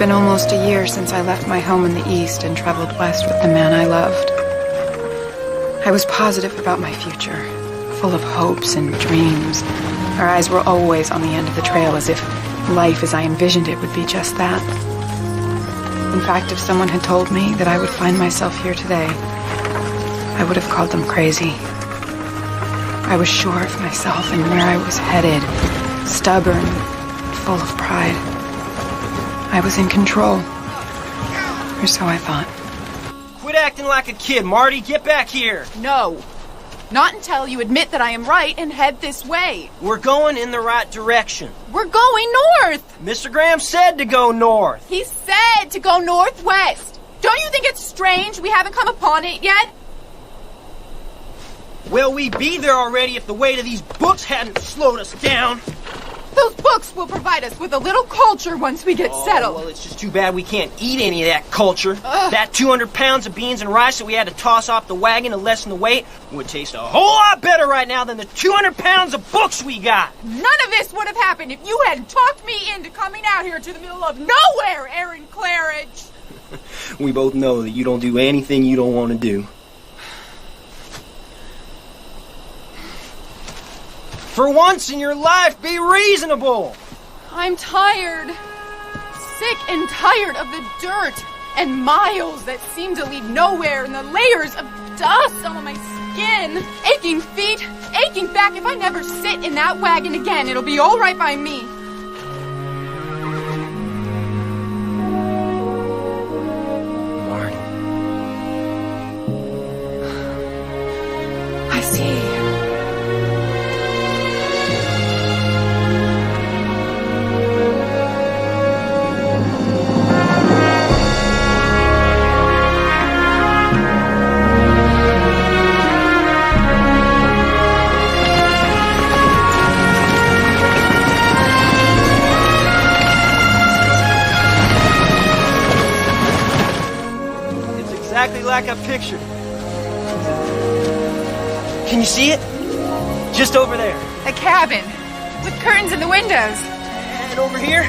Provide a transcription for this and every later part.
been almost a year since I left my home in the East and traveled west with the man I loved. I was positive about my future, full of hopes and dreams. Our eyes were always on the end of the trail, as if life as I envisioned it would be just that. In fact, if someone had told me that I would find myself here today, I would have called them crazy. I was sure of myself and where I was headed, stubborn, full of pride. I was in control. Or so I thought. Quit acting like a kid, Marty. Get back here. No. Not until you admit that I am right and head this way. We're going in the right direction. We're going north. Mr. Graham said to go north. He said to go northwest. Don't you think it's strange we haven't come upon it yet? Well, we'd be there already if the weight of these books hadn't slowed us down. Those books will provide us with a little culture once we get settled. Well, it's just too bad we can't eat any of that culture. That 200 pounds of beans and rice that we had to toss off the wagon to lessen the weight would taste a whole lot better right now than the 200 pounds of books we got. None of this would have happened if you hadn't talked me into coming out here to the middle of nowhere, Aaron Claridge. We both know that you don't do anything you don't want to do. For once in your life, be reasonable. I'm tired. Sick and tired of the dirt and miles that seem to lead nowhere and the layers of dust on my skin. Aching feet, aching back. If I never sit in that wagon again, it'll be all right by me. Marty. I see. Exactly like I pictured. Can you see it? Just over there. A cabin with curtains in the windows. And over here,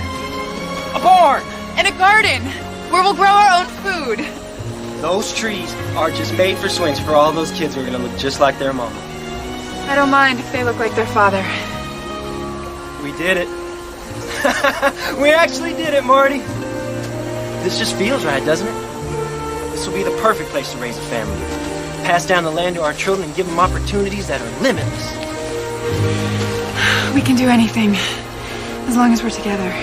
a barn. And a garden where we'll grow our own food. Those trees are just made for swings for all those kids who are going to look just like their mama. I don't mind if they look like their father. We did it. We actually did it, Marty. This just feels right, doesn't it? This will be the perfect place to raise a family. Pass down the land to our children and give them opportunities that are limitless. We can do anything, as long as we're together.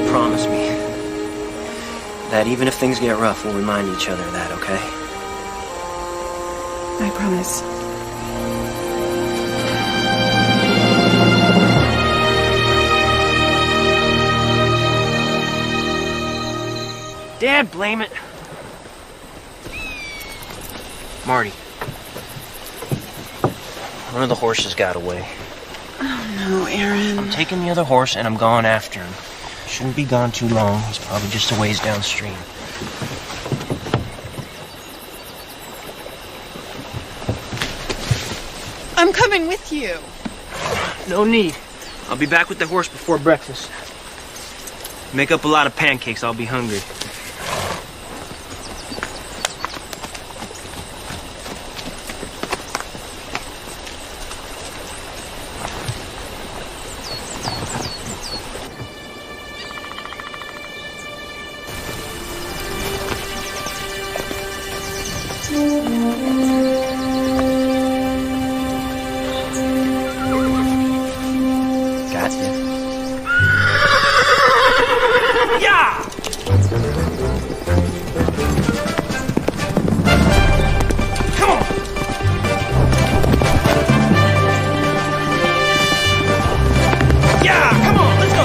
Promise me that even if things get rough, we'll remind each other of that, okay? I promise. Dad, blame it. Marty. One of the horses got away. Oh no, Aaron. I'm taking the other horse and I'm going after him. Shouldn't be gone too long. He's probably just a ways downstream. I'm coming with you. No need. I'll be back with the horse before breakfast. Make up a lot of pancakes. I'll be hungry. Got this. Yeah! Come on! Yeah, come on, let's go!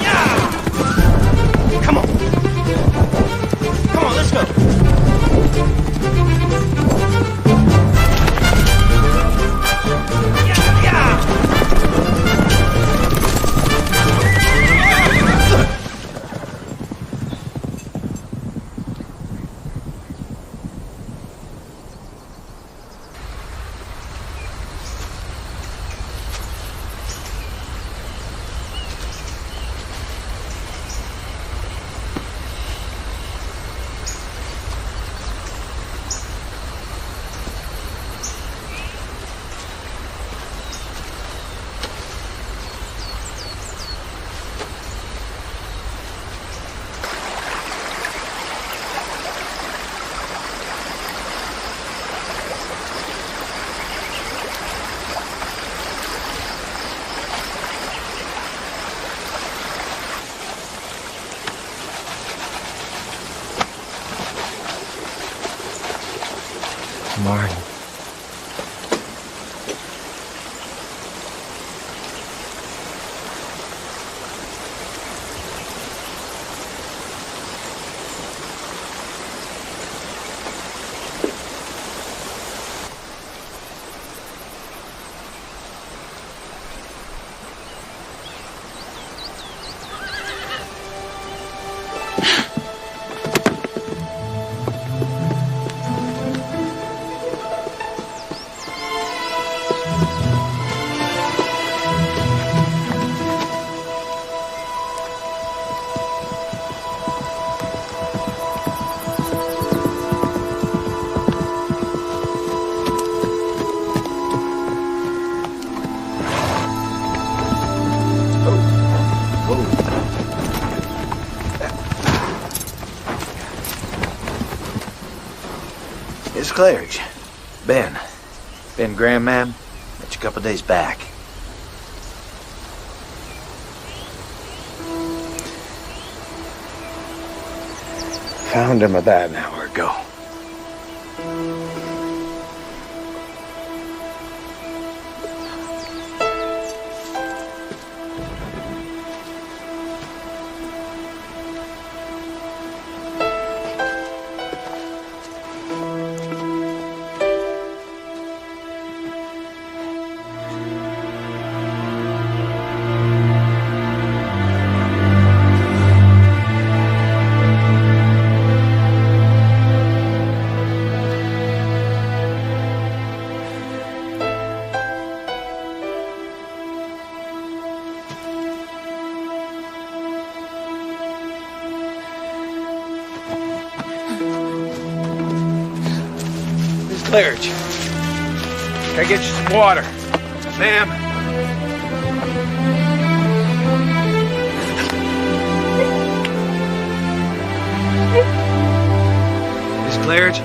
Yeah! Come on! Come on, let's go! Marty. It's Claridge. Ben. Ben Graham, ma'am. Met you a couple days back. Found him about an hour ago. Claridge, can I get you some water? Ma'am? Miss Claridge?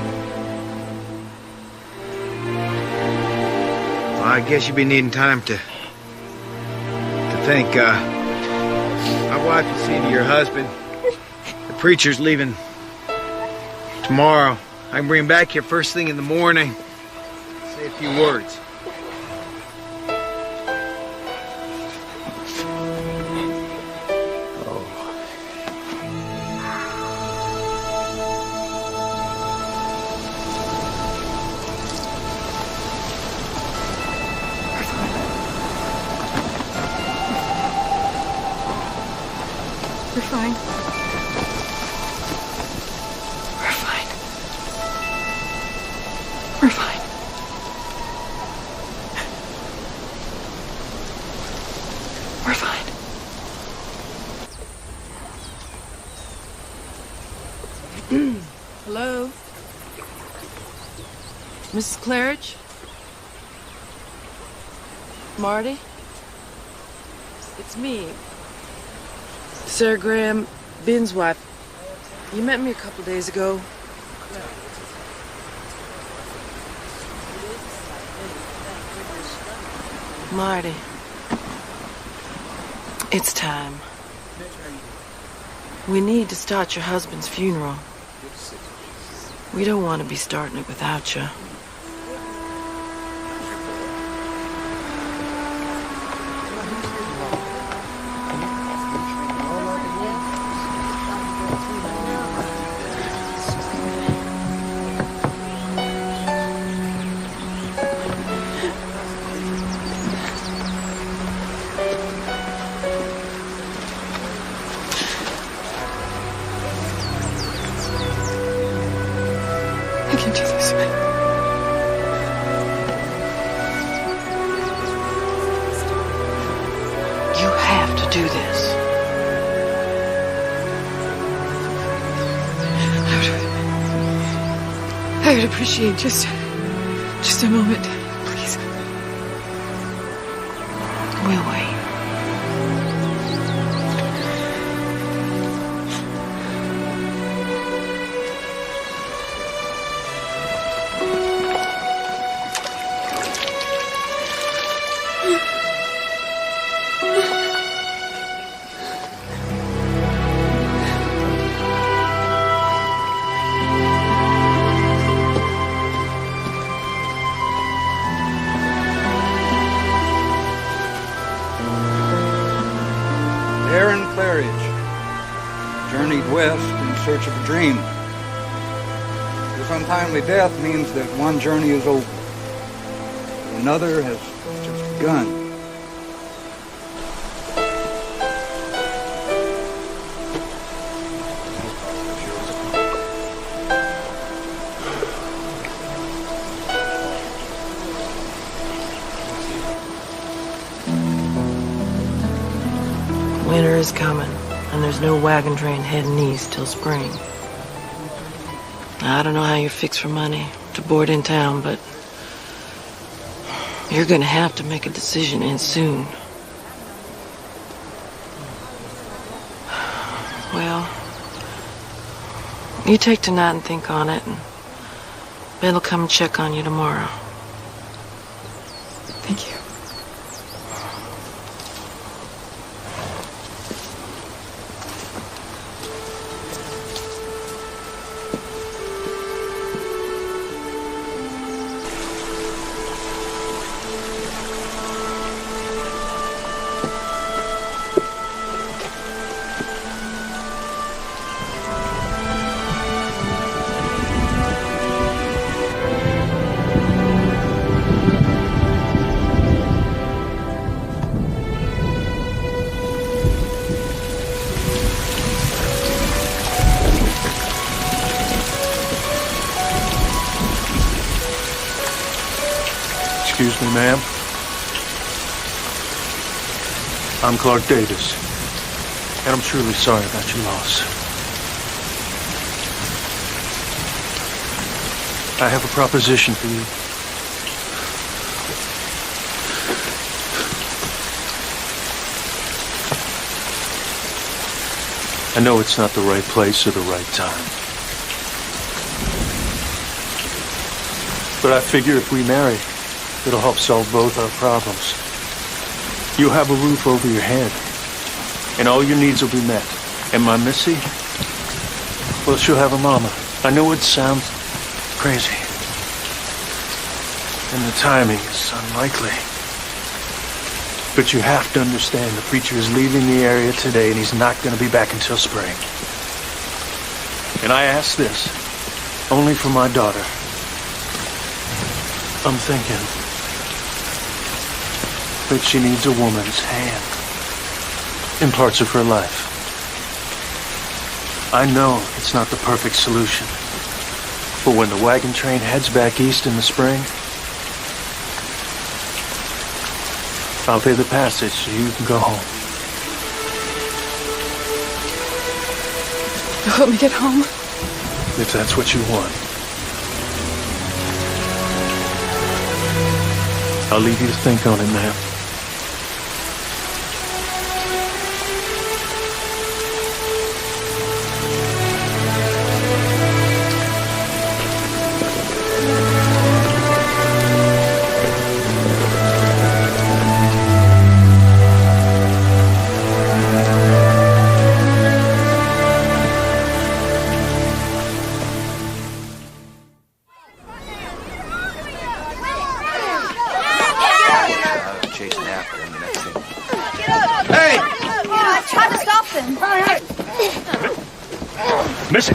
Well, I guess you'll be needing time to think. My wife will see to your husband. The preacher's leaving tomorrow. I can bring him back here first thing in the morning. Say a few words. We're fine. We're fine. We're fine. Hello? Mrs. Claridge? Marty? It's me. Sarah Graham, Ben's wife. You met me a couple days ago. Marty, it's time. We need to start your husband's funeral. We don't want to be starting it without you. I can do this. You have to do this. I would appreciate just a moment, please. We'll wait. west in search of a dream. This untimely death means that one journey is over. Another has just begun. Winter is coming, and there's no wagon train heading east till spring. I don't know how you're fixed for money to board in town, but you're gonna have to make a decision, and soon. Well, you take tonight and think on it, and Ben will come and check on you tomorrow. Thank you. Excuse me, ma'am. I'm Clark Davis, and I'm truly sorry about your loss. I have a proposition for you. I know it's not the right place or the right time. But I figure if we marry, it'll help solve both our problems. You'll have a roof over your head, and all your needs will be met. And my Missy, well, she'll have a mama. I know it sounds crazy, and the timing is unlikely. But you have to understand the preacher is leaving the area today, and he's not going to be back until spring. And I ask this only for my daughter. I'm thinking that she needs a woman's hand in parts of her life. I know it's not the perfect solution, but when the wagon train heads back east in the spring, I'll pay the passage so you can go home. You'll help me get home? If that's what you want. I'll leave you to think on it, ma'am. Missy!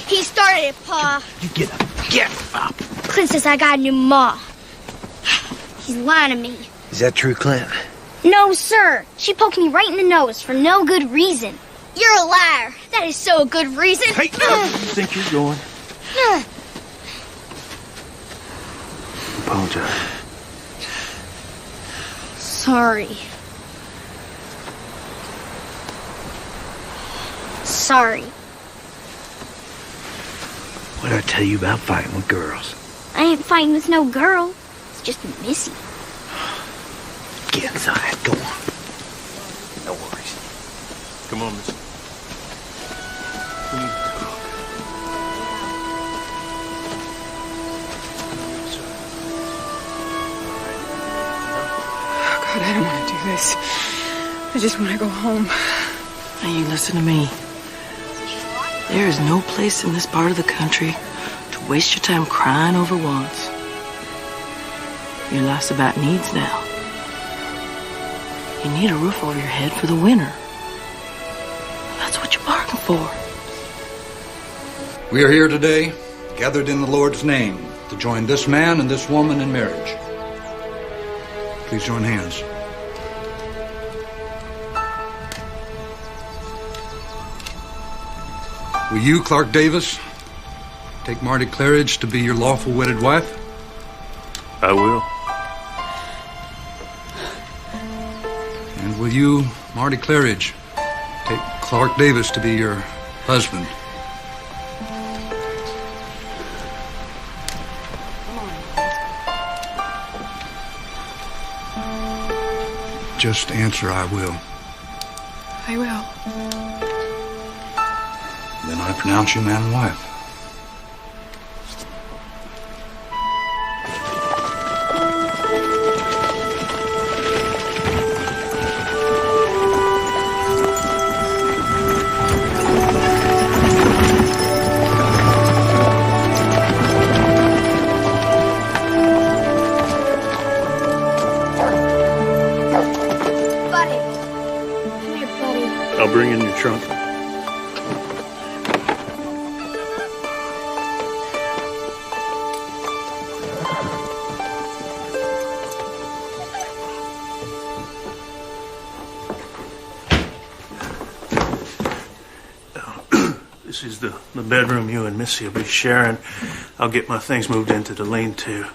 He started it, Pa. You get up. Get up. Clint says I got a new ma. He's lying to me. Is that true, Clint? No, sir. She poked me right in the nose for no good reason. You're a liar. That is so a good reason. Hey, where do you think you're going? Apologize. Sorry. Sorry. What did I tell you about fighting with girls? I ain't fighting with no girl. It's just Missy. Get inside. Go on. No worries. Come on, Missy. We need to talk. Oh, God, I don't want to do this. I just want to go home. Now you listen to me. There is no place in this part of the country to waste your time crying over wants. Your life's about needs now. You need a roof over your head for the winter. That's what you bargained for. We are here today, gathered in the Lord's name, to join this man and this woman in marriage. Please join hands. Will you, Clark Davis, take Marty Claridge to be your lawful wedded wife? I will. And will you, Marty Claridge, take Clark Davis to be your husband? Just answer, I will. I will. Then I pronounce you man and wife. I'll bring in your trunk. This is the bedroom you and Missy will be sharing. I'll get my things moved into the lean-to.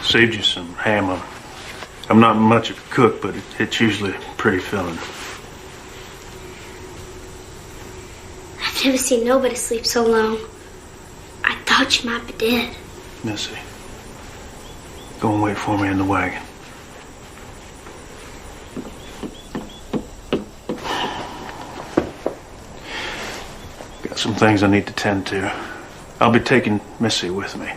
Saved you some ham. I'm not much of a cook, but it's usually pretty filling. I've never seen nobody sleep so long. I thought you might be dead. Missy, go and wait for me in the wagon. Got some things I need to tend to. I'll be taking Missy with me.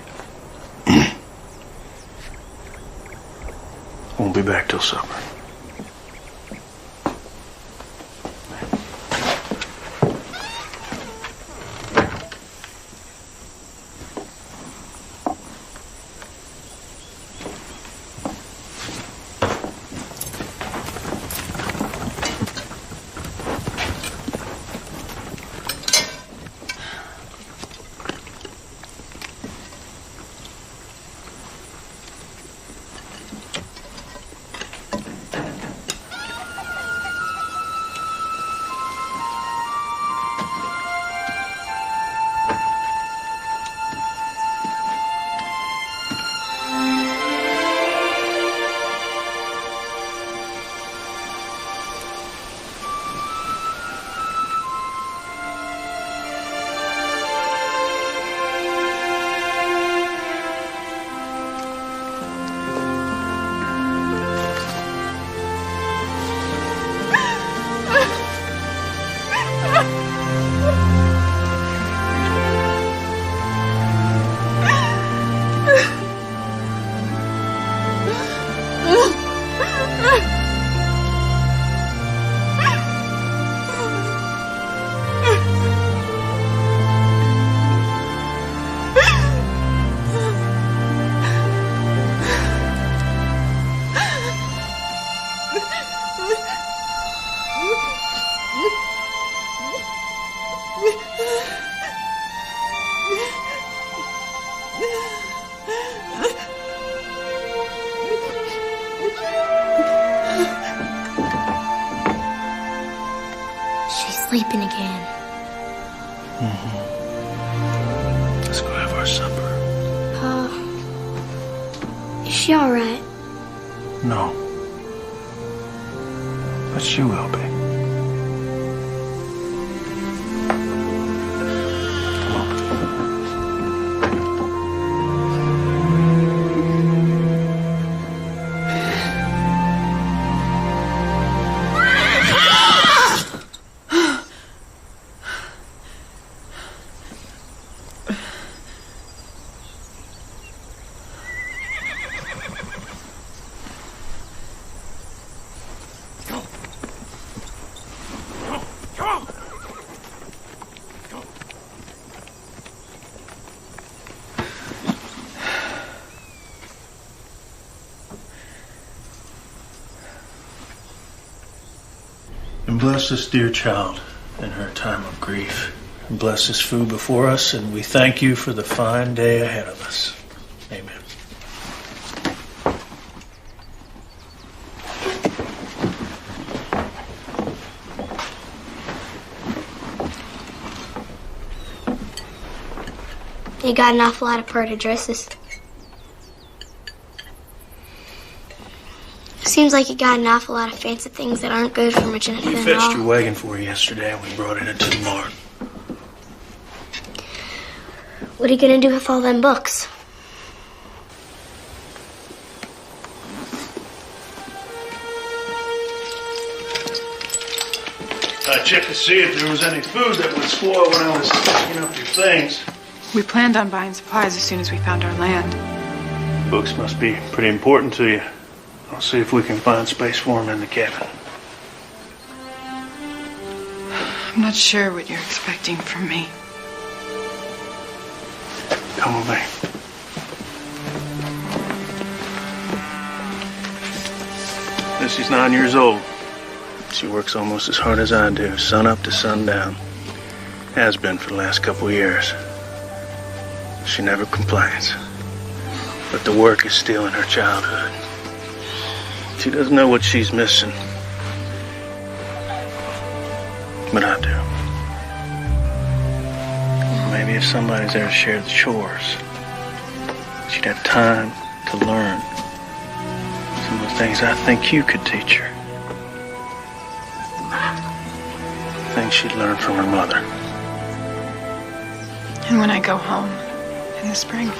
Won't be back till supper. sleeping again. Let's go have our supper. Is she alright? No. But she will be. Come on. And bless this dear child in her time of grief. And bless this food before us, and we thank you for the fine day ahead of us. Amen. You got an awful lot of pretty dresses. Seems like you got an awful lot of fancy things that aren't good for much anything We at fetched all. your wagon for you yesterday, and we brought it into the barn. What are you gonna do with all them books? I checked to see if there was any food that would spoil when I was picking up your things. We planned on buying supplies as soon as we found our land. Books must be pretty important to you. I'll see if we can find space for them in the cabin. I'm not sure what you're expecting from me. Come with me. Missy's 9 years old. She works almost as hard as I do, sun up to sundown. Has been for the last couple of years. She never complains. But the work is stealing her childhood. She doesn't know what she's missing. But I do. Maybe if somebody's there to share the chores, she'd have time to learn some of the things I think you could teach her. Things she'd learn from her mother. And when I go home in the spring,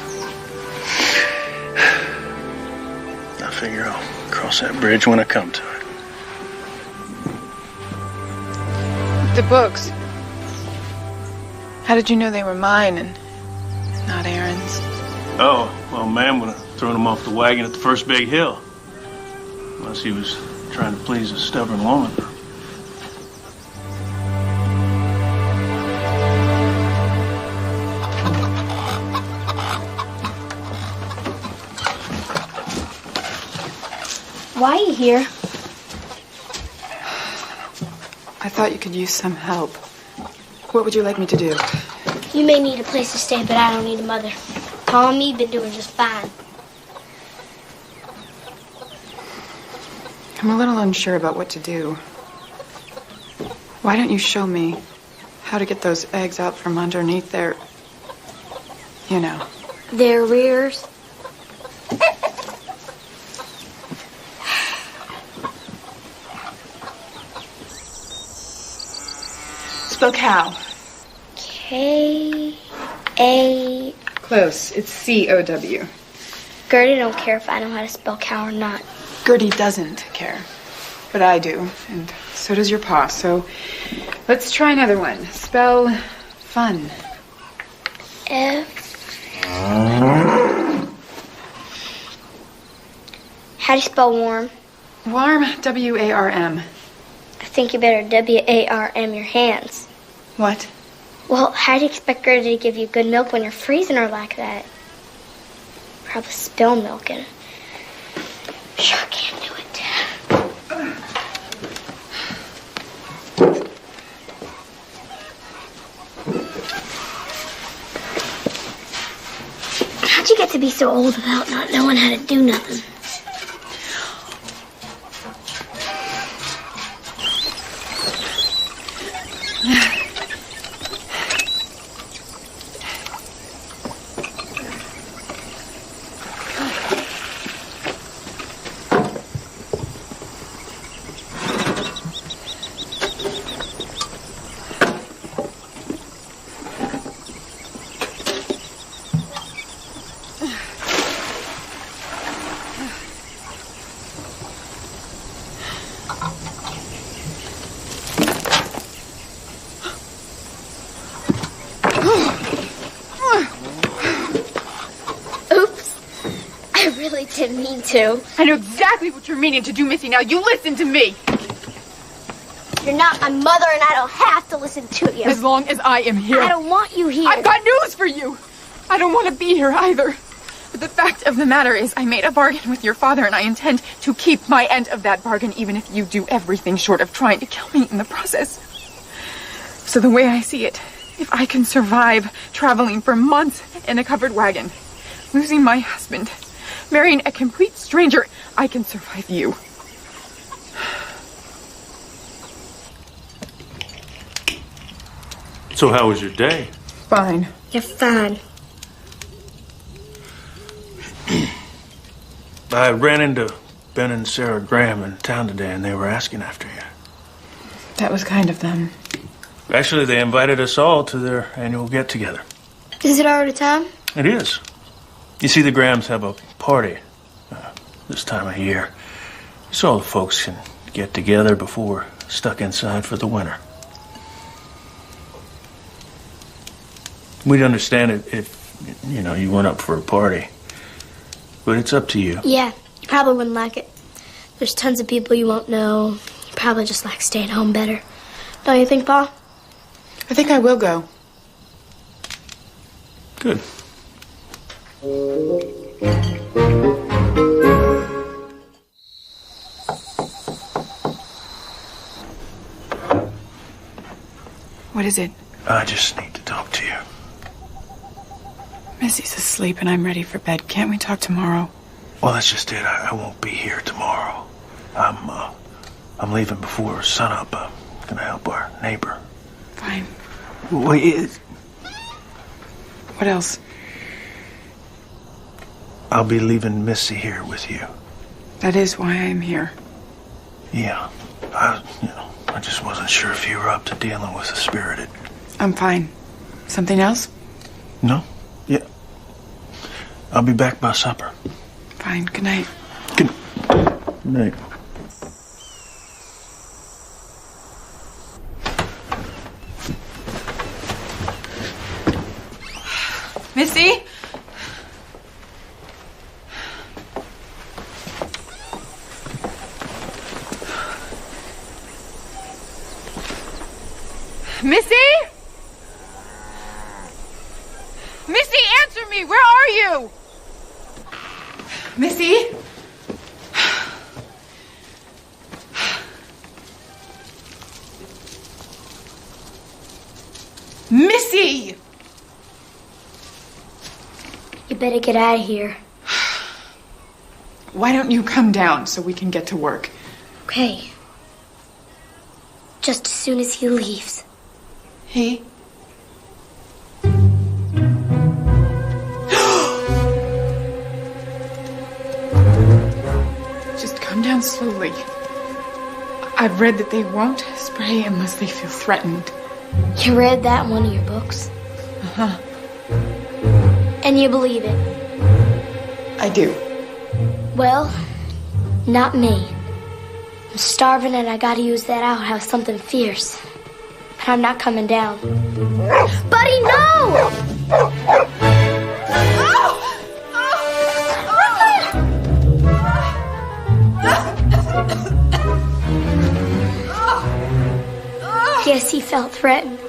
I figure I'll cross that bridge when I come to it. the books. How did you know they were mine and not Aaron's? Oh, well, man would have thrown him off the wagon at the first big hill. Unless he was trying to please a stubborn woman. Why are you here? I thought you could use some help. What would you like me to do? You may need a place to stay, but I don't need a mother. Tom, you've been doing just fine. I'm a little unsure about what to do. Why don't you show me how to get those eggs out from underneath their... you know. Their rears. Spell cow. K-A... Close. It's C-O-W. Gertie don't care if I know how to spell cow or not. Gertie doesn't care. But I do. And so does your pa. So let's try another one. Spell fun. F... How do you spell warm? Warm. W-A-R-M. I think you better W-A-R-M your hands. What? Well, how do you expect Gertie to give you good milk when you're freezing her like that? Probably spill milk and... Sure can't do it. How'd you get to be so old without not knowing how to do nothing? mean to. I know exactly what you're meaning to do, Missy. Now you listen to me. You're not my mother, and I don't have to listen to you. As long as I am here. I don't want you here. I've got news for you. I don't want to be here either. But the fact of the matter is I made a bargain with your father, and I intend to keep my end of that bargain, even if you do everything short of trying to kill me in the process. So the way I see it, if I can survive traveling for months in a covered wagon, losing my husband, marrying a complete stranger, I can survive you. So how was your day? Fine. You're fine. I ran into Ben and Sarah Graham in town today, and they were asking after you. That was kind of them. Actually, they invited us all to their annual get-together. Is it already time? It is. You see, the Grahams have a party this time of year, so all the folks can get together before we're stuck inside for the winter. We'd understand it if, you went up for a party. But it's up to you. Yeah, you probably wouldn't like it. There's tons of people you won't know. You probably just like staying home better. Don't you think, Pa? I think I will go. Good. What is it? I just need to talk to you. Missy's asleep and I'm ready for bed. Can't we talk tomorrow? Well, that's just it. I won't be here tomorrow. I'm leaving before sunup. I'm gonna help our neighbor. Fine. Wait, What else? I'll be leaving Missy here with you. That is why I'm here. Yeah. I just wasn't sure if you were up to dealing with a spirited. I'm fine. Something else? No? Yeah. I'll be back by supper. Fine. Good night. Good night. Missy? Missy? Missy, answer me! Where are you? Missy? Missy! You better get out of here. Why don't you come down so we can get to work? Okay. Just as soon as he leaves. He? Just come down slowly. I've read that they won't spray unless they feel threatened. You read that in one of your books? Uh-huh. And you believe it? I do. Well, not me. I'm starving and I gotta use that outhouse something fierce. But I'm not coming down. Buddy, no! Guess he felt threatened.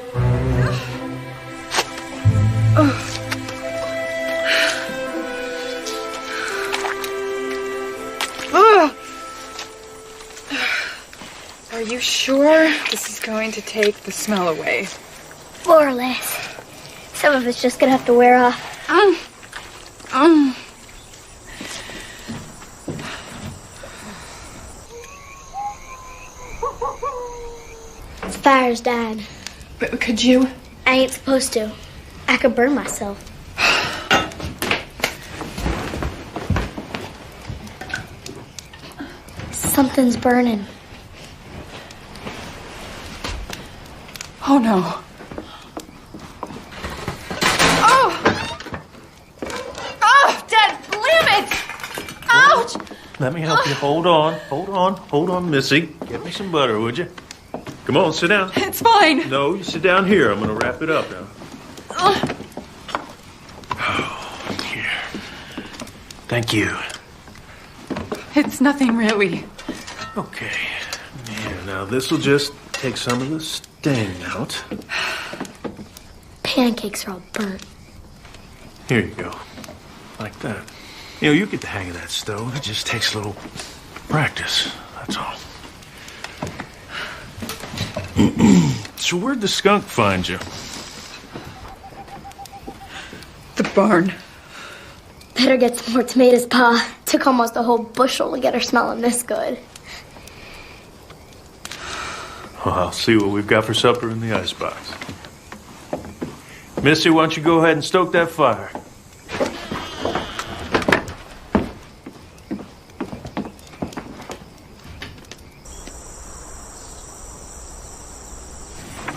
Are you sure this is going to take the smell away? More or less. Some of it's just gonna have to wear off. The fire's dying. But could you? I ain't supposed to. I could burn myself. Something's burning. Oh no. Oh, Dad, blam it! Ouch! Let me help you. Hold on, Missy. Get me some butter, would you? Come on, sit down. It's fine. No, you sit down here. I'm gonna wrap it up now. Oh, here. Thank you. It's nothing really. Okay. Yeah, now this will just take some of the sting out. Pancakes are all burnt. Here you go. Like that. You know, you get the hang of that stove. It just takes a little practice. That's all. So where'd the skunk find you? The barn. Better get some more tomatoes, Pa. Took almost a whole bushel to get her smelling this good. Well, I'll see what we've got for supper in the icebox. Missy, why don't you go ahead and stoke that fire?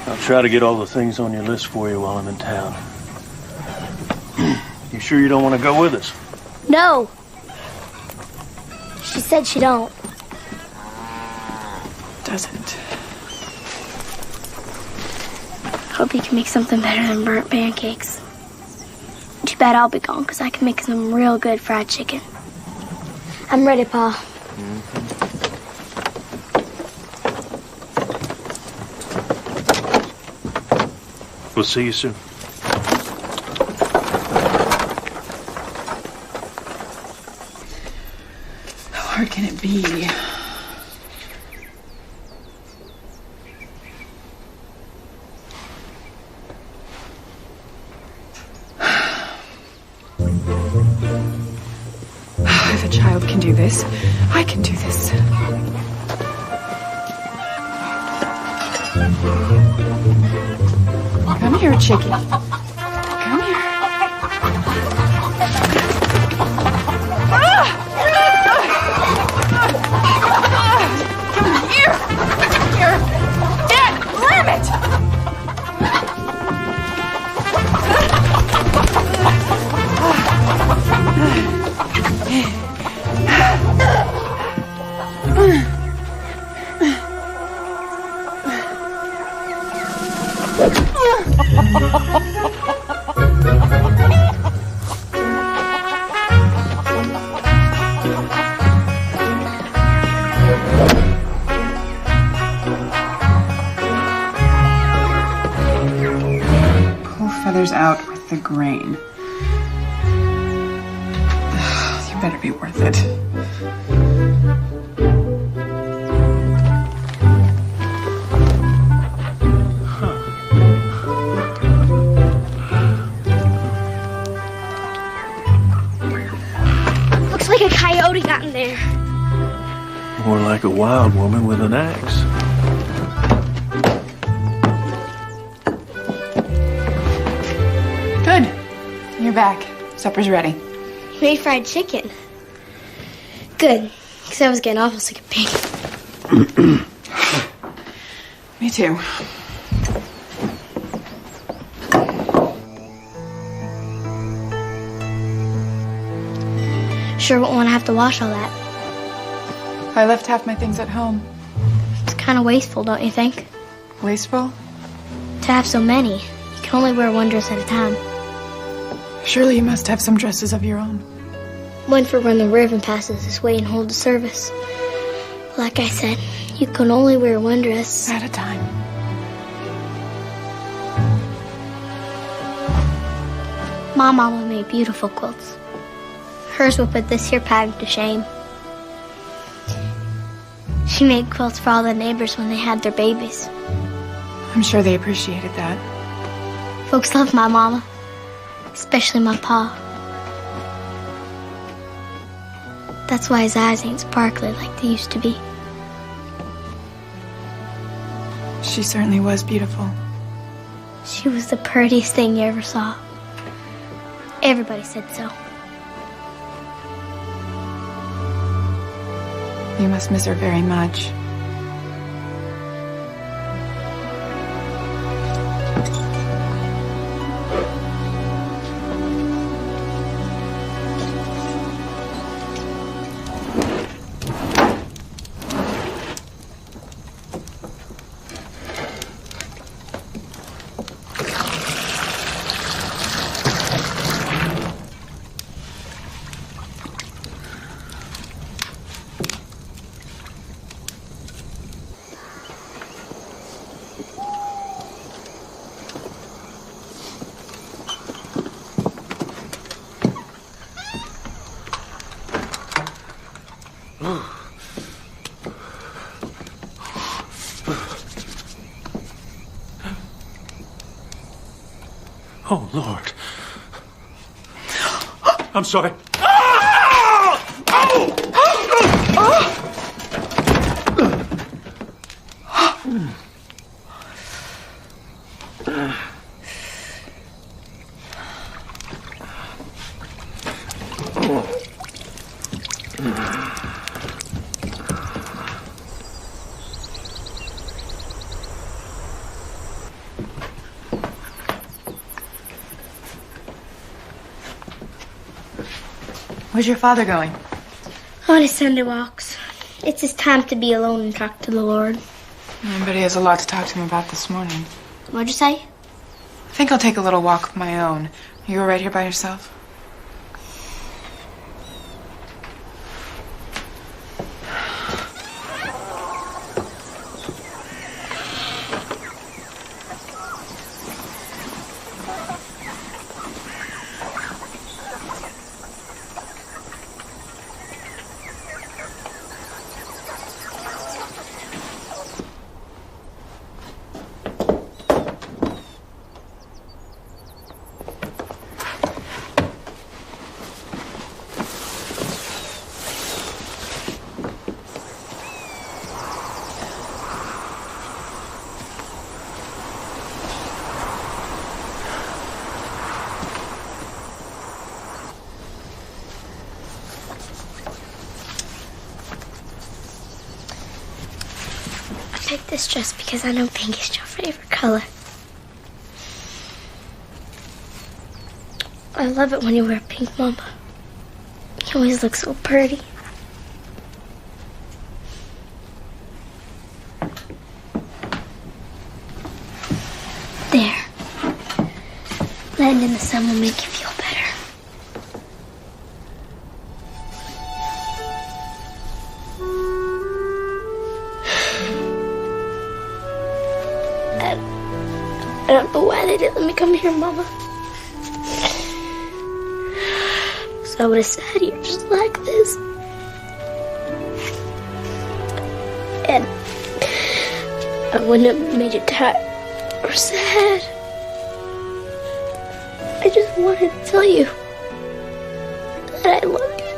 I'll try to get all the things on your list for you while I'm in town. You sure you don't want to go with us? No. She said she don't. Doesn't. Hope you can make something better than burnt pancakes. Too bad I'll be gone, because I can make some real good fried chicken. I'm ready, Pa. We'll see you soon. How hard can it be? If a child can do this, I can do this. Come here, Chicky. Come here. Come here. Come here. Dad, grab it. Pull feathers out with the grain. You better be worth it. Looks like a coyote got in there. More like a wild woman with an axe. Good. You're back. Supper's ready. You made fried chicken. Good, because I was getting awful sick of pig. Me too. Sure won't want to have to wash all that. I left half my things at home. It's kind of wasteful, don't you think? Wasteful? To have so many, you can only wear one dress at a time. Surely you must have some dresses of your own. One for when the Reverend passes this way and holds a service. Like I said, you can only wear one dress at a time. My mama made beautiful quilts. Hers will put this here pattern to shame. She made quilts for all the neighbors when they had their babies. I'm sure they appreciated that. Folks love my mama, especially my pa. That's why his eyes ain't sparkly like they used to be. She certainly was beautiful. She was the prettiest thing you ever saw. Everybody said so. You must miss her very much. Oh, Lord. I'm sorry. Where's your father going? On his Sunday walks. It's his time to be alone and talk to the Lord. But he has a lot to talk to him about this morning. What'd you say? I think I'll take a little walk of my own. Are you all right here by yourself? I picked this dress because I know pink is your favorite color. I love it when you wear pink, Mama. You always look so pretty. There. Laying in the sun will make you feel better. I don't know why they didn't let me come here, Mama. So I would have sat here just like this. And I wouldn't have made you tired or sad. I just wanted to tell you that I love you.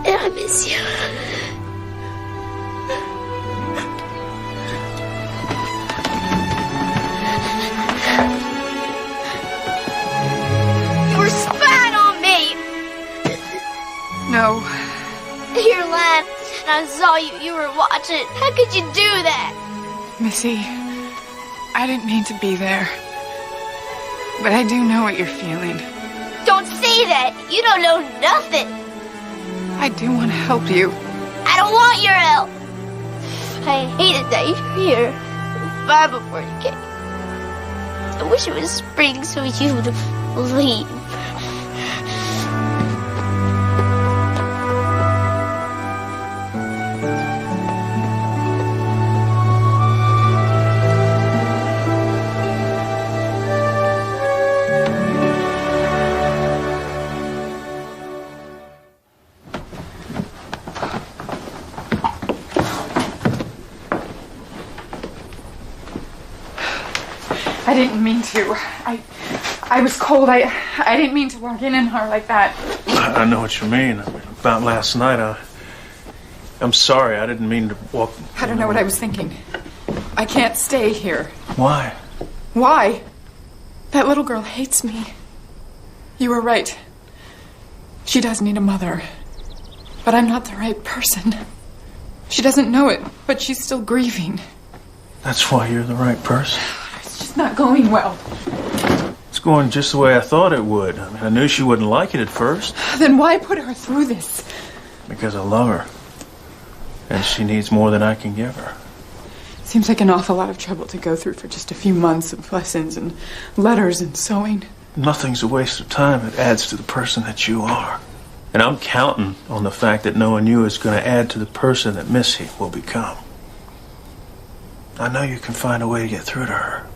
And I miss you. No. You're lying. And I saw you. You were watching. How could you do that? Missy, I didn't mean to be there. But I do know what you're feeling. Don't say that. You don't know nothing. I do want to help you. I don't want your help. I hated that you're here. Bye before you came. I wish it was spring so you would leave. I didn't mean to. I was cold. I didn't mean to walk in her like that. I know what you mean. About last night, I'm sorry. I didn't mean to walk... I don't know what I was thinking. I can't stay here. Why? Why? That little girl hates me. You were right. She does need a mother. But I'm not the right person. She doesn't know it, but she's still grieving. That's why you're the right person. It's just not going well. It's going just the way I thought it would. I mean, I knew she wouldn't like it at first. Then why put her through this? Because I love her. And she needs more than I can give her. Seems like an awful lot of trouble to go through for just a few months of lessons and letters and sewing. Nothing's a waste of time. It adds to the person that you are. And I'm counting on the fact that knowing you is going to add to the person that Missy will become. I know you can find a way to get through to her.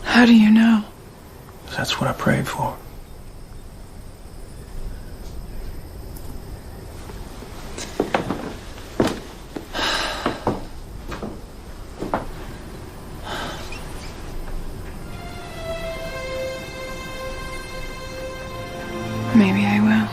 How do you know? That's what I prayed for. Maybe I will.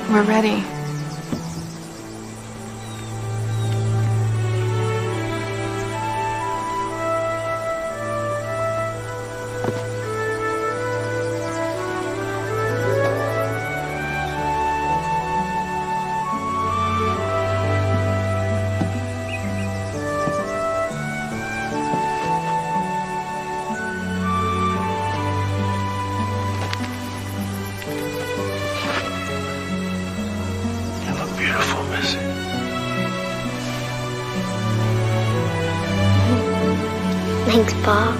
We're ready. Beautiful, Missy. Thanks, Bob.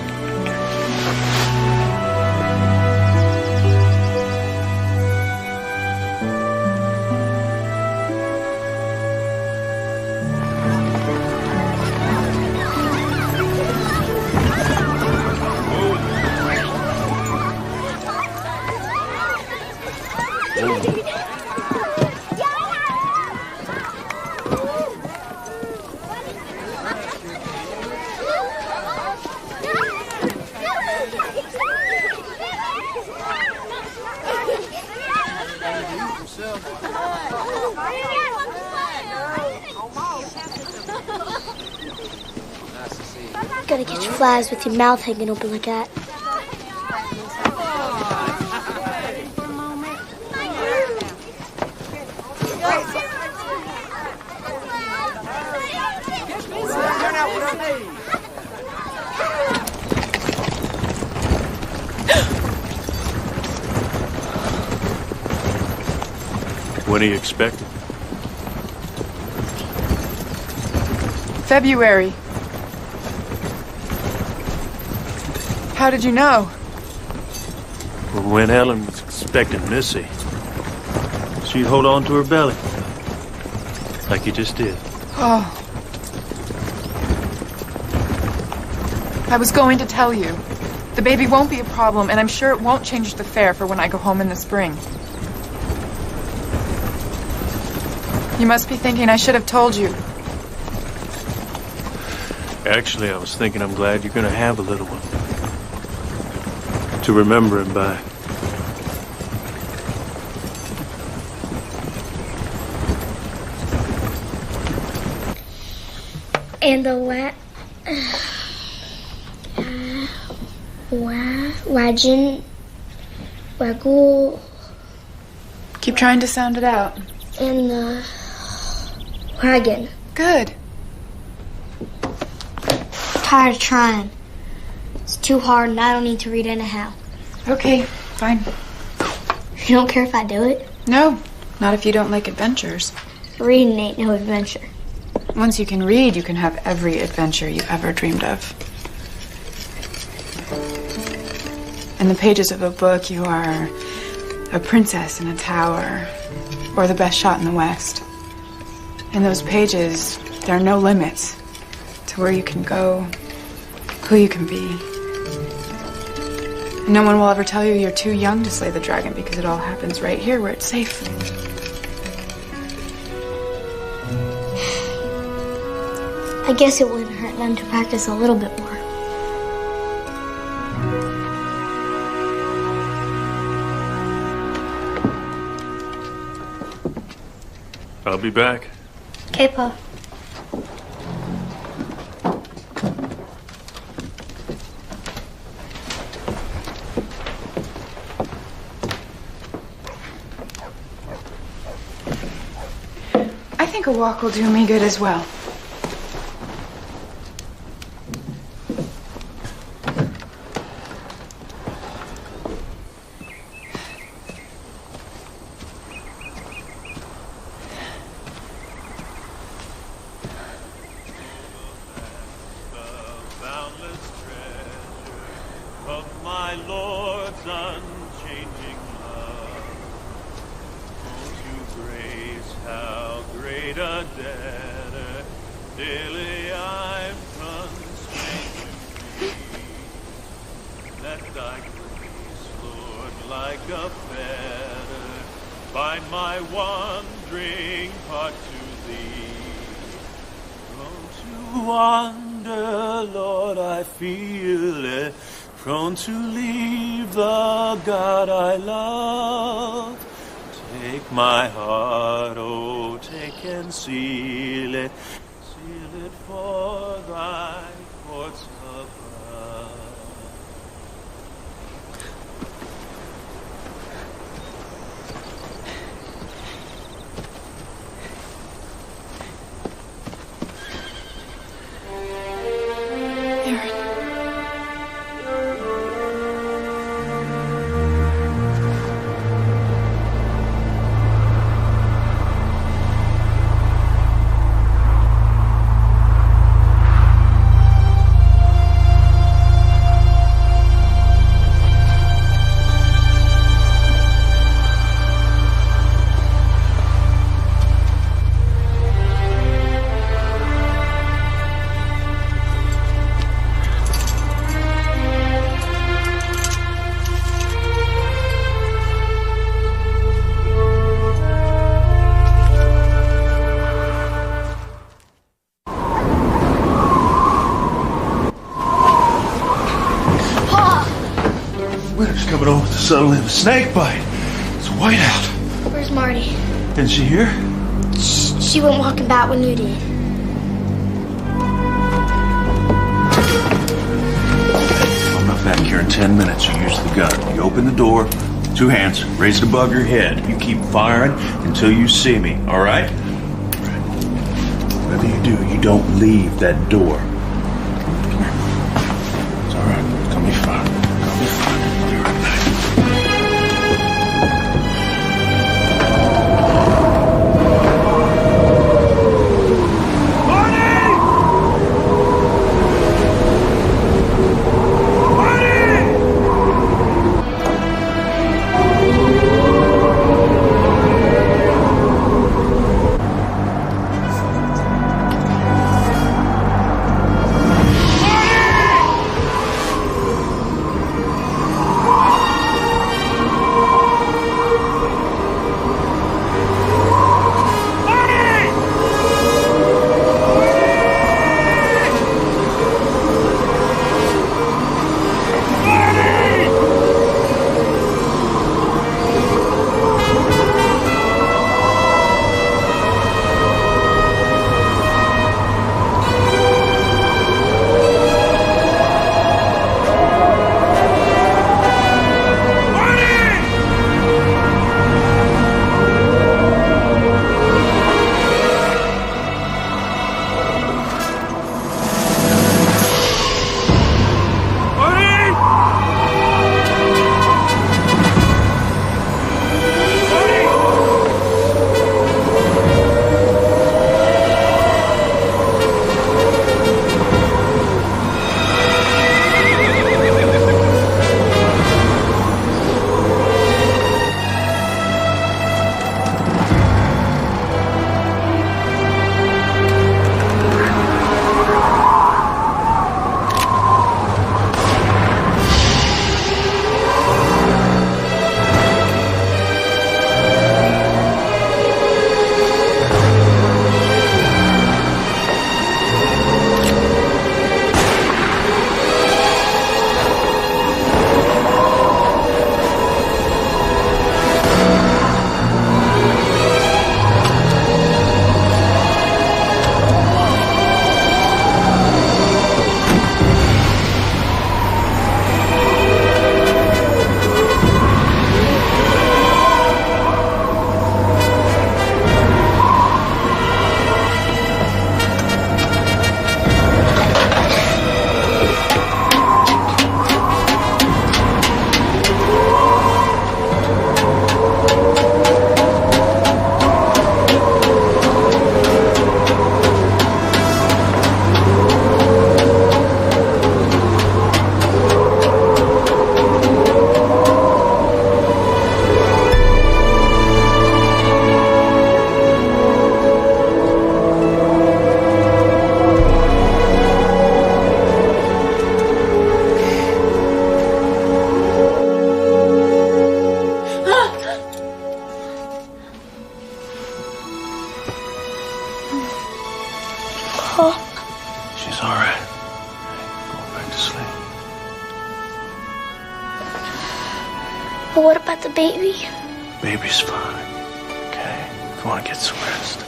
Gotta catch flies with your mouth hanging open like that. When are you expecting? February. How did you know? When Helen was expecting Missy, she'd hold on to her belly. Like you just did. Oh. I was going to tell you. The baby won't be a problem, and I'm sure it won't change the fare for when I go home in the spring. You must be thinking I should have told you. Actually, I was thinking I'm glad you're gonna have a little one. To remember him by. And the waggle. Keep trying to sound it out. And the wagon. Good. Tired of trying. It's too hard and I don't need to read anyhow. Okay, fine. You don't care if I do it? No, not if you don't like adventures. Reading ain't no adventure. Once you can read, you can have every adventure you ever dreamed of. In the pages of a book, you are a princess in a tower, or the best shot in the West. In those pages, there are no limits to where you can go, who you can be. And no one will ever tell you you're too young to slay the dragon because it all happens right here where it's safe. I guess it wouldn't hurt them to practice a little bit more. I'll be back. Okay, Pa. I think a walk will do me good as well. To leave the God I love. Take my heart, oh, take and seal it for thy courts above. Coming over with the suddenly the snake bite. It's white out. Where's Marty? Isn't she here? She went walking about when you did. I'm not back here in 10 minutes. You use the gun. You open the door, 2 hands, raise it above your head. You keep firing until you see me, all right? Whatever you do, you don't leave that door. It's all right. It's gonna be fine. It's gonna be fine. I'll be right back. Paul? She's all right. Going back to sleep. But what about the baby? Baby's fine. Okay, go on and get some rest.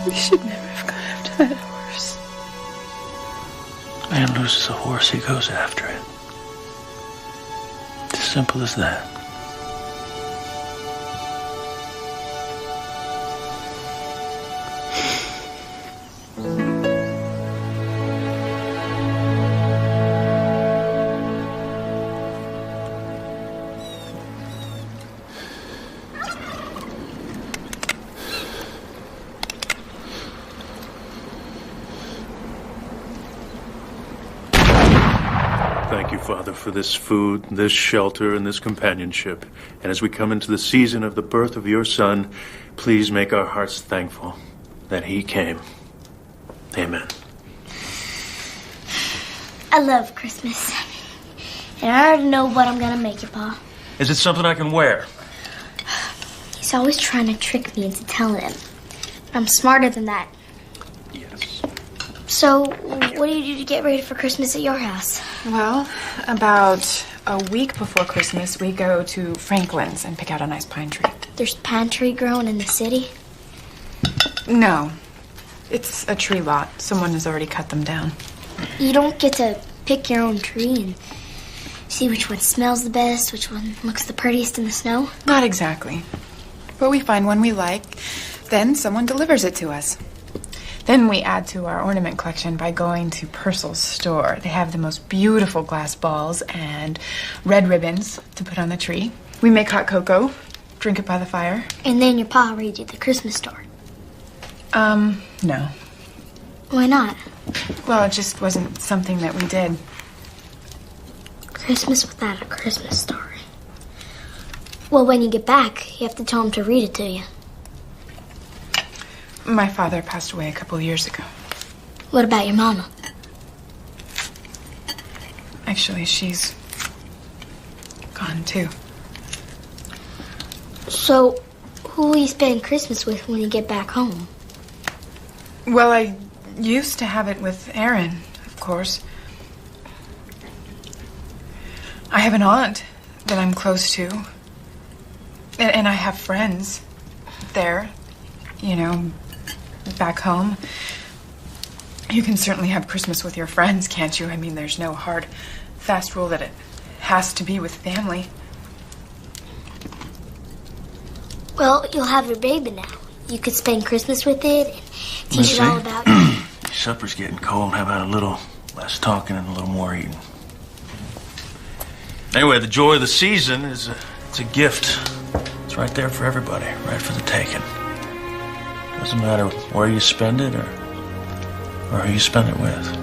We should never have gone after that horse. Man loses a horse, he goes after it. It's as simple as that. Thank you, Father, for this food, this shelter, and this companionship. And as we come into the season of the birth of your Son, please make our hearts thankful that he came. Amen. I love Christmas. And I already know what I'm gonna make you, Pa. Is it something I can wear? He's always trying to trick me into telling him. But I'm smarter than that. Yes. So, what do you do to get ready for Christmas at your house? Well, about a week before Christmas, we go to Franklin's and pick out a nice pine tree. There's pine tree growing in the city? No. It's a tree lot. Someone has already cut them down. You don't get to pick your own tree and see which one smells the best, which one looks the prettiest in the snow? Not exactly. But we find one we like, then someone delivers it to us. Then we add to our ornament collection by going to Purcell's store. They have the most beautiful glass balls and red ribbons to put on the tree. We make hot cocoa, drink it by the fire. And then your pa reads you the Christmas story. No. Why not? Well, it just wasn't something that we did. Christmas without a Christmas story. Well, when you get back, you have to tell him to read it to you. My father passed away a couple of years ago. What about your mama? Actually, she's gone too. So, who will you spend Christmas with when you get back home? Well, I used to have it with Aaron, of course. I have an aunt that I'm close to. And I have friends there, you know, back home. You can certainly have Christmas with your friends, can't you? I mean, there's no hard, fast rule that it has to be with family. Well, you'll have your baby now. You could spend Christmas with it and teach it all about you. Supper's getting cold. How about a little less talking and a little more eating? Anyway, the joy of the season is it's a gift. It's right there for everybody, right for the taking. Doesn't matter where you spend it or who you spend it with.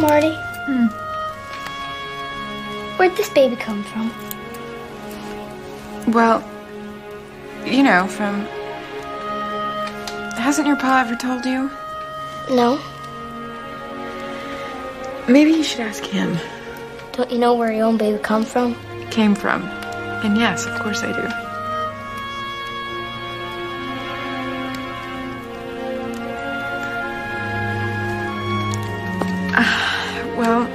Marty. Where'd this baby come from? Well, you know, from... Hasn't your pa ever told you? No. Maybe you should ask him. Don't you know where your own baby come from? Came from. And yes, of course I do. Well,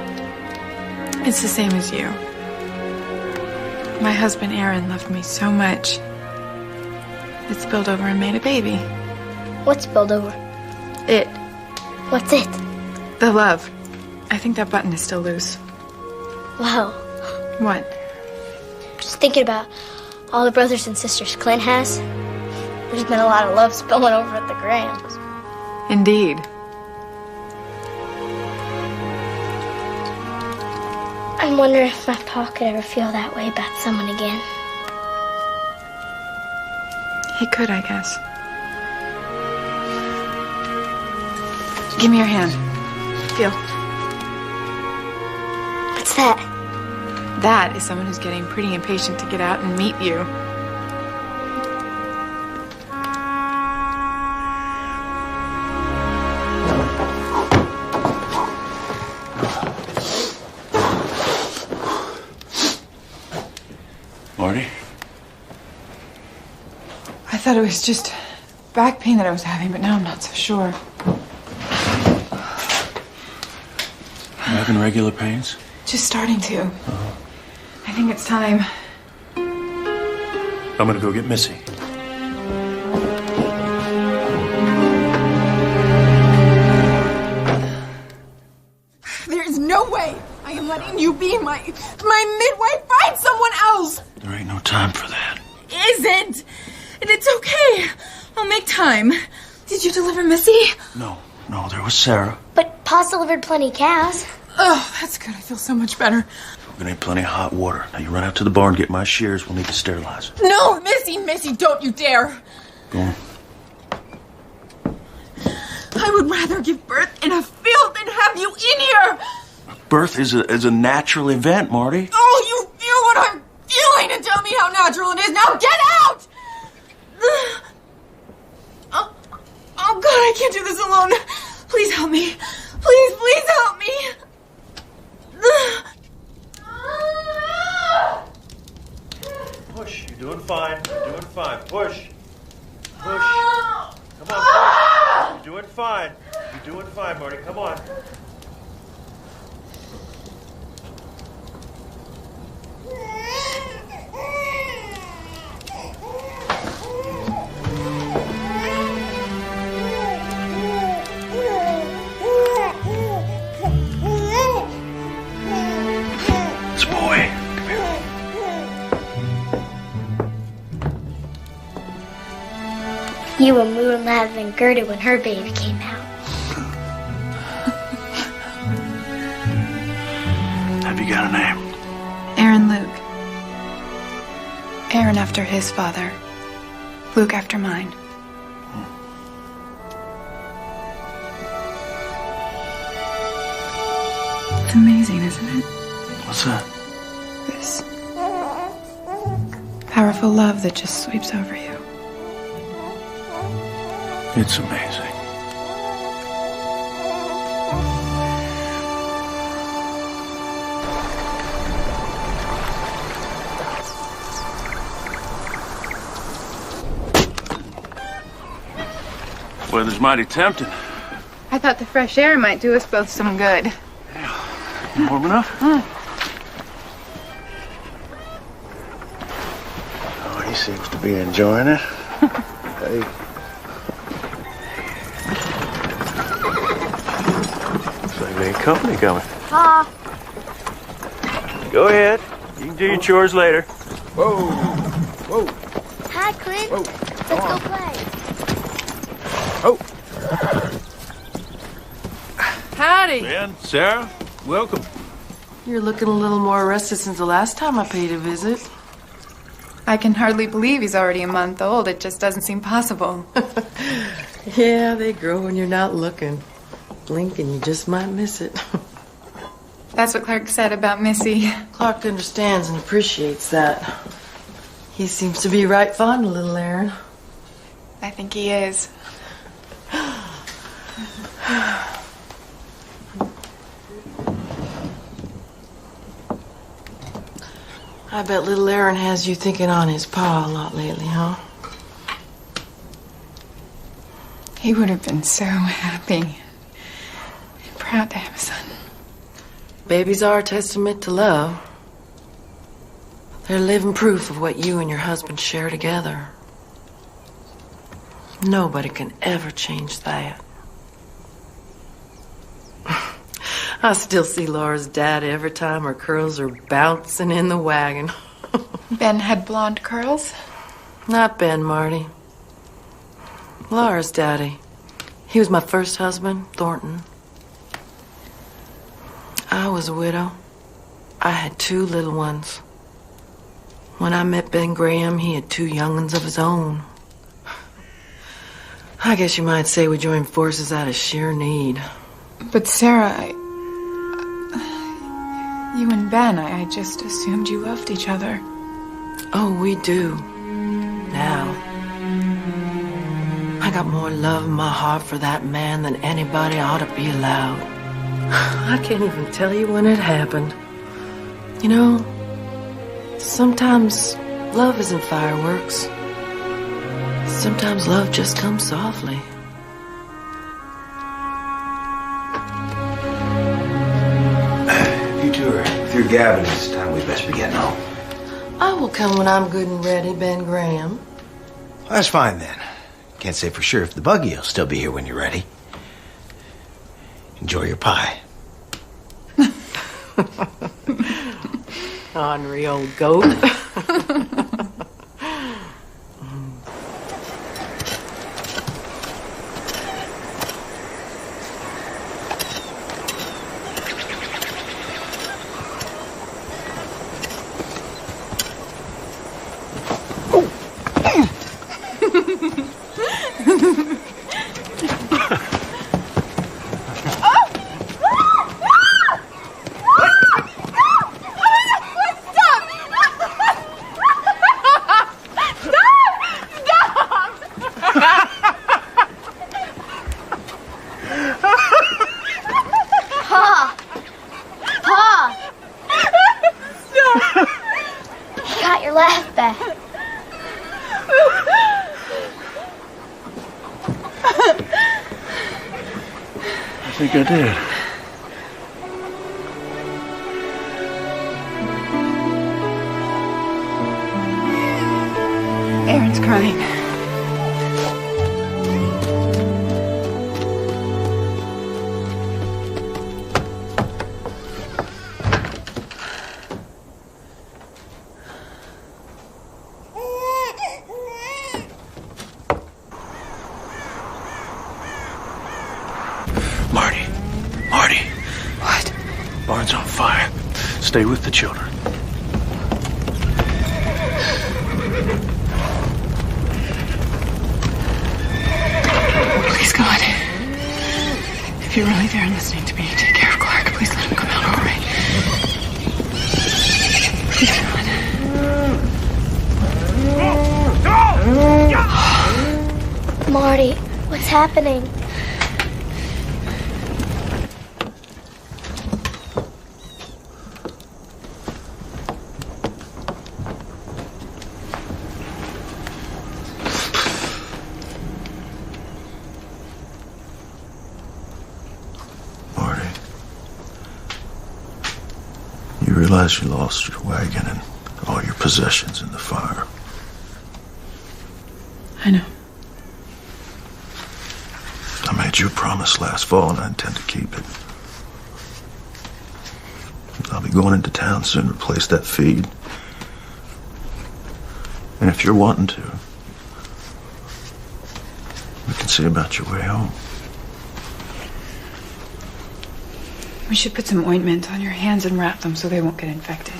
it's the same as you. My husband Aaron loved me so much. It spilled over and made a baby. What spilled over? It. What's it? The love. I think that button is still loose. Wow. What? Just thinking about all the brothers and sisters Clint has. There's been a lot of love spilling over at the Grahams. Indeed. I'm wondering if my pa could ever feel that way about someone again. He could, I guess. Give me your hand. Feel. What's that? That is someone who's getting pretty impatient to get out and meet you. Marty? I thought it was just back pain that I was having, but now I'm not so sure. You having regular pains? Just starting to. I think it's time. I'm gonna go get Missy. There is no way I am letting you be my midwife. Find someone else. There ain't no time for that. Isn't. And it's okay. I'll make time. Did you deliver Missy? No, there was Sarah. But Pa's delivered plenty of cows. Oh, that's good. I feel so much better. We're gonna need plenty of hot water. Now you run out to the barn, get my shears. We'll need to sterilize. No, Missy, don't you dare. Go on. I would rather give birth in a field than have you in here. Birth is a natural event, Marty. Oh, you feel what I'm feeling and tell me how natural it is. Now get out! Oh, God, I can't do this alone. Please help me. Please help me. Push. You're doing fine. Push. Come on, push. You're doing fine. Marty. Come on. This boy. Come here. You were moving louder than Gertie when her baby came out. Have you got a name? Aaron Luke. Aaron after his father. Luke after mine. It's amazing, isn't it? What's that? This powerful love that just sweeps over you. It's amazing. Weather's mighty tempting. I thought the fresh air might do us both some good. Warm enough? Oh, he seems to be enjoying it. Hey. Looks like we ain't company coming. Pa. Go ahead. You can do your chores later. Whoa. Hi, Clint. Whoa. Let's go play. Oh. Howdy. Ben, Sarah, welcome. You're looking a little more rested since the last time I paid a visit. I can hardly believe he's already a month old. It just doesn't seem possible. Yeah, they grow when you're not looking. Blink and you just might miss it. That's what Clark said about Missy. Clark understands and appreciates that. He seems to be right fond of little Aaron. I think he is. I bet little Aaron has you thinking on his pa a lot lately, huh? He would have been so happy and proud to have a son. Babies are a testament to love. They're living proof of what you and your husband share together. Nobody can ever change that. I still see Laura's dad every time her curls are bouncing in the wagon. Ben had blonde curls? Not Ben, Marty. Laura's daddy. He was my first husband, Thornton. I was a widow. I had 2 little ones. When I met Ben Graham, he had 2 young'uns of his own. I guess you might say we joined forces out of sheer need. But Sarah, you and Ben, I just assumed you loved each other. Oh, we do. Now. I got more love in my heart for that man than anybody ought to be allowed. I can't even tell you when it happened. You know, sometimes love isn't fireworks. Sometimes love just comes softly. If you two are through gabbing, it's time we best be getting home. I will come when I'm good and ready, Ben Graham. Well, that's fine then. Can't say for sure if the buggy will still be here when you're ready. Enjoy your pie. Ornery old goat. I think I did. Aaron's crying. Marty. What? Barn's on fire. Stay with the children. Please, God. If you're really there and listening to me, take care of Clark. Please let him come out all right. Please, God. Marty, what's happening? You realize you lost your wagon and all your possessions in the fire. I know. I made you a promise last fall, and I intend to keep it. I'll be going into town soon to replace that feed. And if you're wanting to, we can see about your way home. We should put some ointment on your hands and wrap them so they won't get infected.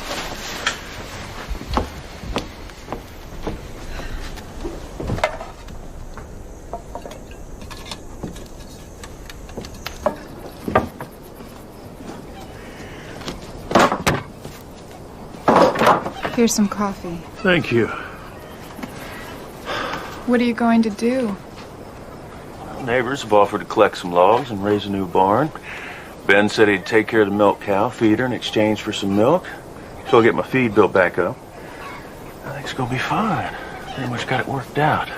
Here's some coffee. Thank you. What are you going to do? Neighbors have offered to collect some logs and raise a new barn. Ben said he'd take care of the milk cow, feed her in exchange for some milk. So I'll get my feed built back up. I think it's gonna be fine. Pretty much got it worked out.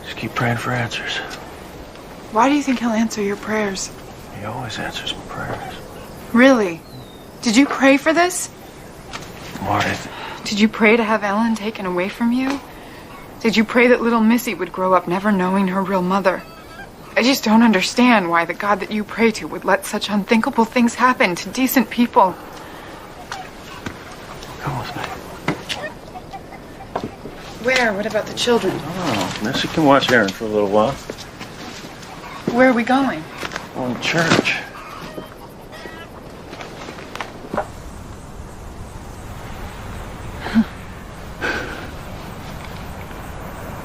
Just keep praying for answers. Why do you think he'll answer your prayers? He always answers my prayers. Really? Did you pray for this? Marty. Did you pray to have Ellen taken away from you? Did you pray that little Missy would grow up never knowing her real mother? I just don't understand why the God that you pray to would let such unthinkable things happen to decent people. Come with me. Where? What about the children? Oh, Missy can watch Aaron for a little while. Where are we going? Going to church.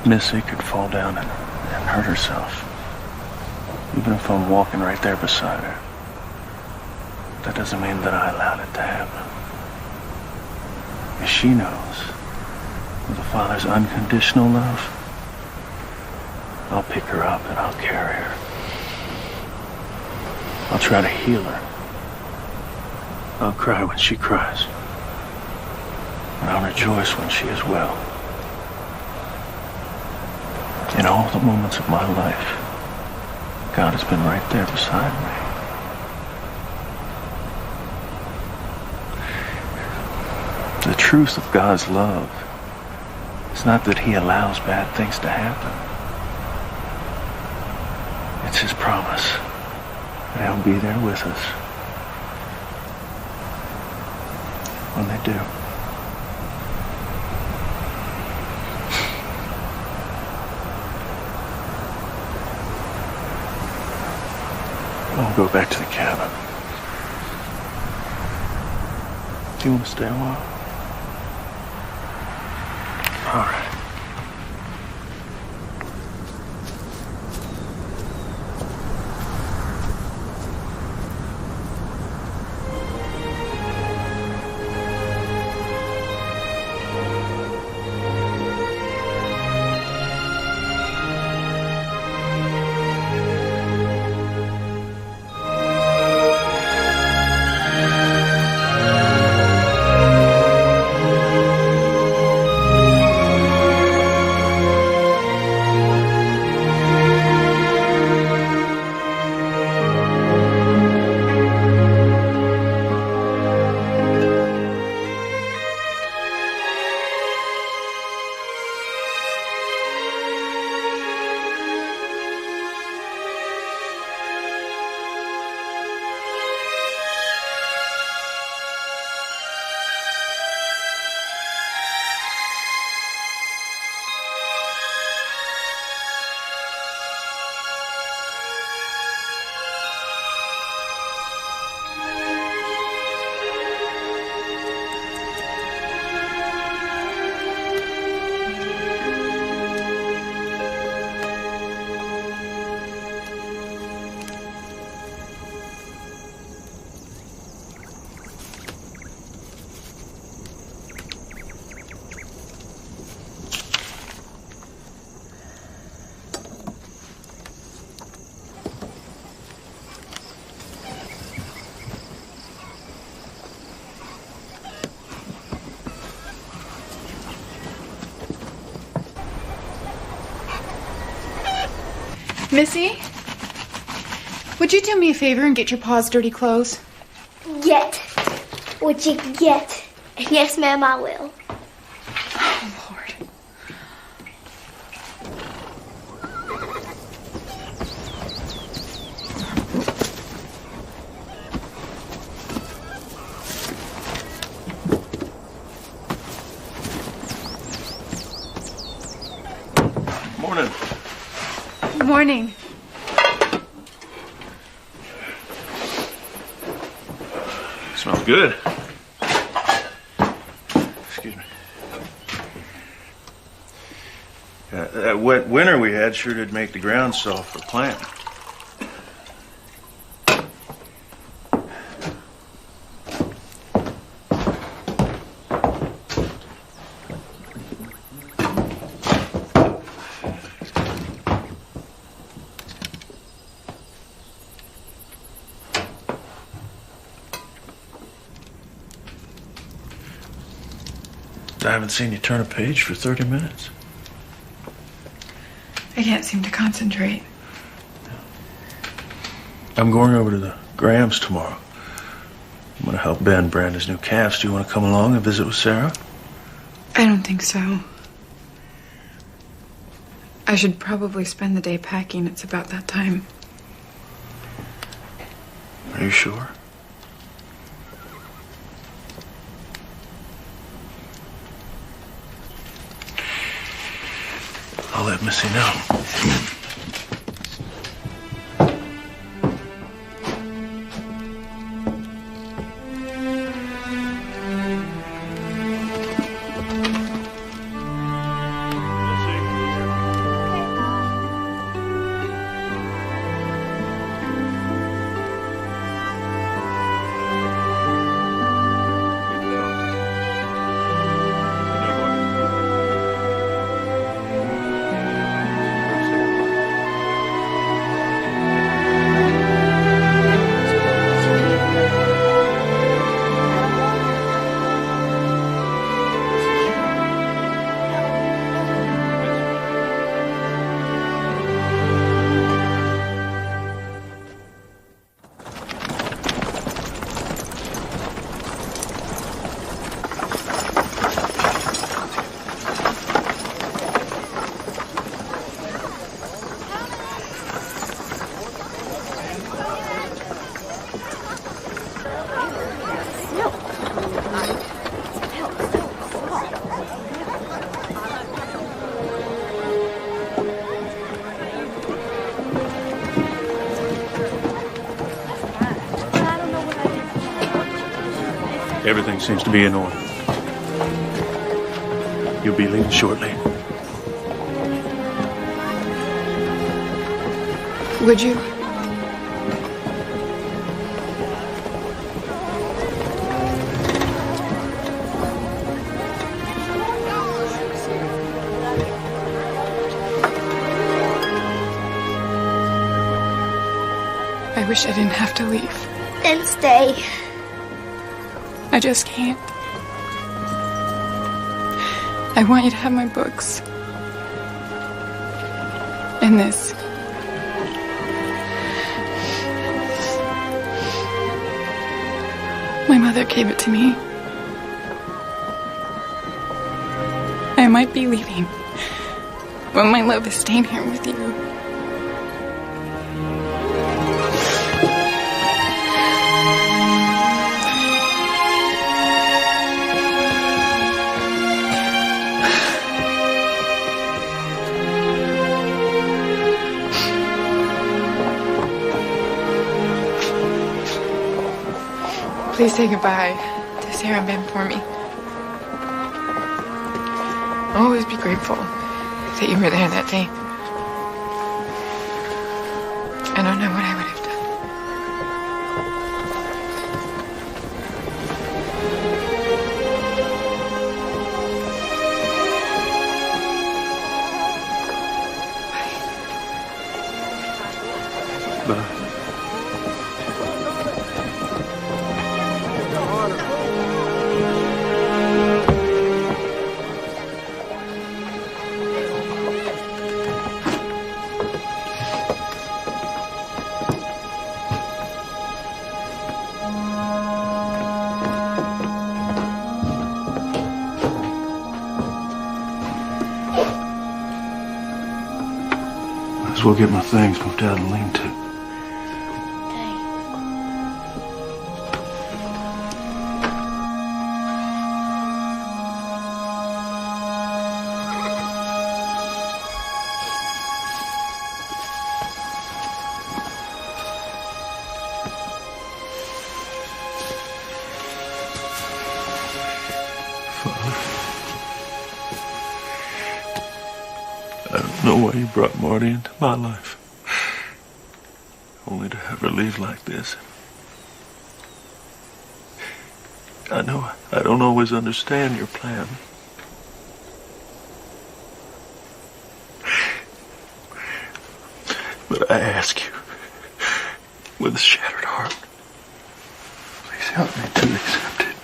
Missy could fall down and hurt herself. Even if I'm walking right there beside her. That doesn't mean that I allowed it to happen. If she knows of the Father's unconditional love, I'll pick her up and I'll carry her. I'll try to heal her. I'll cry when she cries. And I'll rejoice when she is well. In all the moments of my life, God has been right there beside me. The truth of God's love is not that He allows bad things to happen. It's His promise that He'll be there with us when they do. I'll go back to the cabin. Do you want to stay a while? All right. Missy? Would you do me a favor and get your pa's dirty clothes? Get what you can get. And yes, ma'am, I will. Oh, Lord. Morning. Morning. Smells good. Excuse me. That wet winter we had sure did make the ground soft for planting. I haven't seen you turn a page for 30 minutes. I can't seem to concentrate. I'm going over to the Grahams tomorrow. I'm going to help Ben brand his new calves. Do you want to come along and visit with Sarah? I don't think so. I should probably spend the day packing. It's about that time. Are you sure? I'll let Missy know. Everything seems to be in order. You'll be leaving shortly. Would you? I wish I didn't have to leave. Then stay. I just can't. I want you to have my books. And this. My mother gave it to me. I might be leaving, but my love is staying here with you. Please say goodbye to Sarah and Ben for me. I'll always be grateful that you were there that day. I don't know what I would have done. Bye. We'll get my things moved out and lean to. I don't know why you brought Marty into my life. Only to have her leave like this. I know I don't always understand your plan. But I ask you, with a shattered heart, please help me to accept it.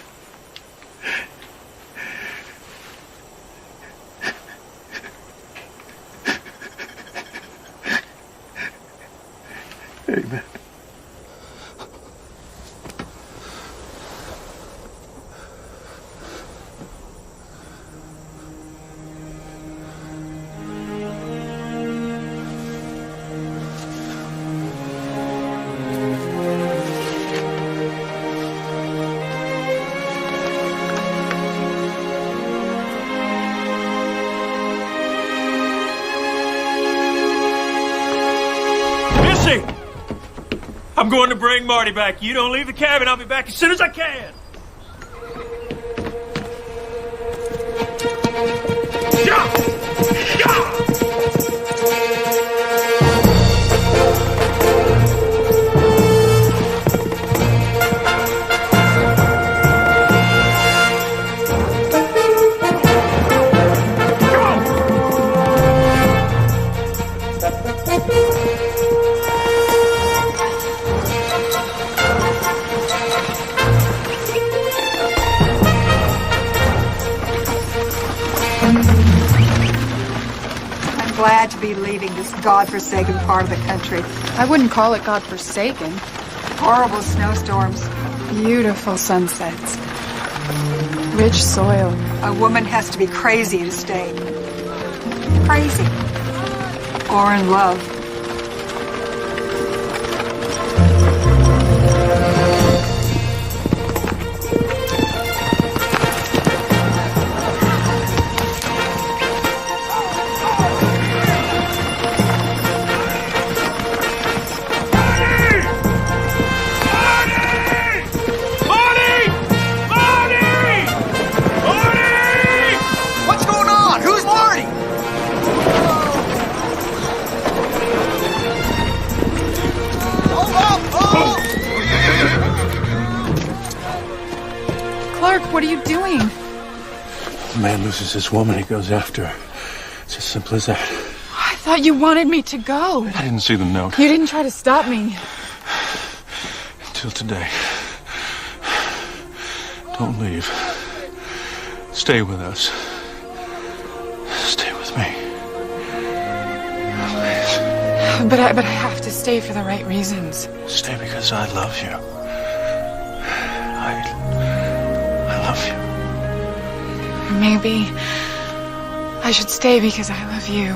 Amen. I'm going to bring Marty back. You don't leave the cabin. I'll be back as soon as I can. Glad to be leaving this godforsaken part of the country. I wouldn't call it godforsaken. Horrible snowstorms. Beautiful sunsets. Rich soil. A woman has to be crazy to stay. Crazy. Or in love. What are you doing? A man loses his woman, he goes after her. It's as simple as that. I thought you wanted me to go. I didn't see the note. You didn't try to stop me. Until today. Don't leave. Stay with us. Stay with me. Please. But I have to stay for the right reasons. Stay because I love you. I love you. Maybe I should stay because I love you.